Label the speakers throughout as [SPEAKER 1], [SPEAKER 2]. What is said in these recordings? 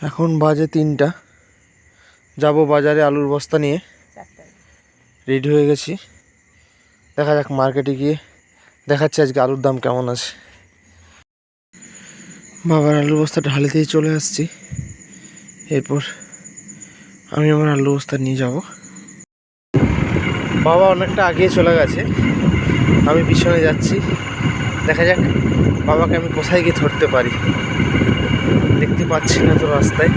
[SPEAKER 1] এখন বাজে 3টা, যাব বাজারে আলুর বস্তা নিয়ে। রেডি হয়ে গেছি, দেখা যাক মার্কেটে গিয়ে দেখাচ্ছি আজকে আলুর দাম কেমন আছে। বাবার আলুর বস্তাটা হালিতেই চলে আসছি, এরপর আমি আমার আলুর বস্তা নিয়ে যাব। বাবা অনেকটা আগিয়ে চলে গেছে, আমি পিছনে যাচ্ছি। দেখা যাক বাবাকে আমি কোথায় গিয়ে ধরতে পারি, দেখতে পাচ্ছি না তো রাস্তায়।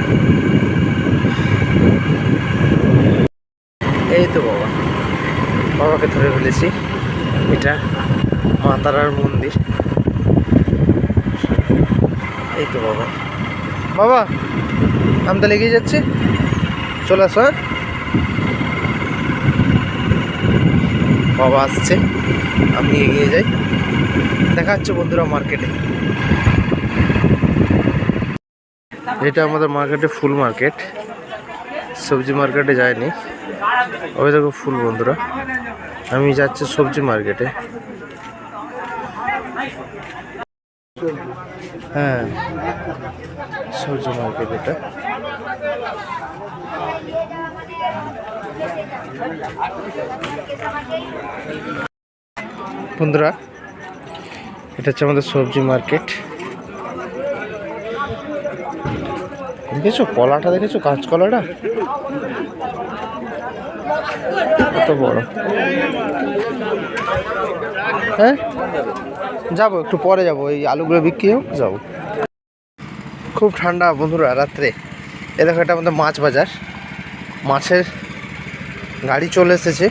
[SPEAKER 1] এই তো বাবাকে ধরে ফেলেছি। এটা মা তারার মন্দির। এই তো বাবা আমি তাহলে এগিয়ে যাচ্ছি, চলে আসো। হ্যাঁ, বাবা আসছে, আমি এগিয়ে যাই। দেখা হচ্ছে বন্ধুরা মার্কেটে। এটা আমাদের মার্কেটে ফুল মার্কেট, সবজি মার্কেটে যায়নি। ওই দেখো ফুল বন্ধুরা, আমি যাচ্ছি সবজি মার্কেটে। হ্যাঁ, সবজি মার্কেট এটা। বন্ধুরা এটা হচ্ছে আমাদের সবজি মার্কেট। দেখেছো কলাটা, দেখেছো কাঁচকলাটা কত বড়। হ্যাঁ যাবো, একটু পরে যাবো, এই আলুগুলো বিক্রি হোক যাবো। খুব ঠান্ডা বন্ধুরা রাত্রে। এ দেখো এটা আমাদের মাছ বাজার, মাছের গাড়ি চলে এসেছে।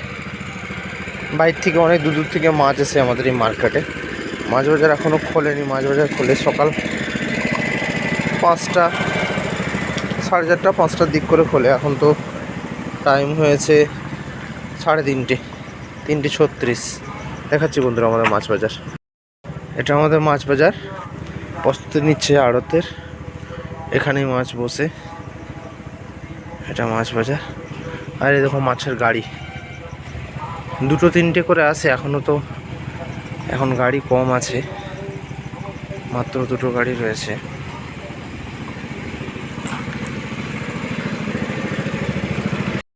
[SPEAKER 1] বাইরে থেকে অনেক দূর থেকে মাছ এসে আমাদের এই মার্কেটে। মাছ বাজার এখনও খোলেনি, মাছ বাজার খোলে সকাল 5টা, 4:30, 5টার দিক করে খোলে। এখন তো টাইম হয়েছে 3:30, 3:36। দেখাচ্ছি বন্ধুরা আমাদের মাছ বাজার। এটা আমাদের মাছ বাজার, প্রস্তুতি নিচ্ছে আড়তের, এখানেই মাছ বসে। এটা মাছ বাজার। আর এই দেখো মাছের গাড়ি 2-3টে করে আসে। এখনও তো এখন গাড়ি কম আছে, মাত্র 2টো গাড়ি রয়েছে।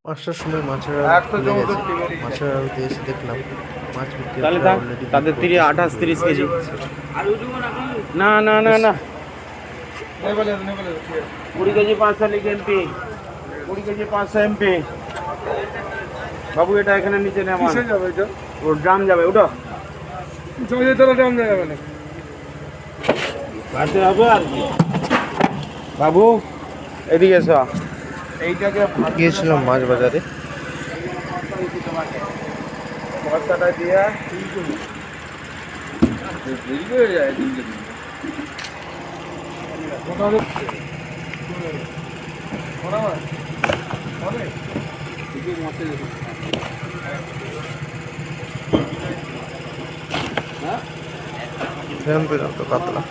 [SPEAKER 1] মাছটার সময় মাছের আড়তে এসে দেখলাম মাছ বিক্রি
[SPEAKER 2] তাদের 28-30 কেজি। না না না না 20 কেজি 500 লিখে এমপি, 20 কেজি 500 এমপি। বাবু এটা এখানে নিচে নেমা যাবে, এটা ওর ড্রাম যাবে, ওটা ড্রাম যাবে না, বাড়তে হবে আর কি। বাবু এদিকে এসো। এইটাকে
[SPEAKER 1] গিয়েছিলাম মাছ বাজারে,
[SPEAKER 2] বস্তাটা দিয়ে
[SPEAKER 1] তো কাতলা।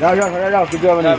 [SPEAKER 2] যাও কিছু হবে না।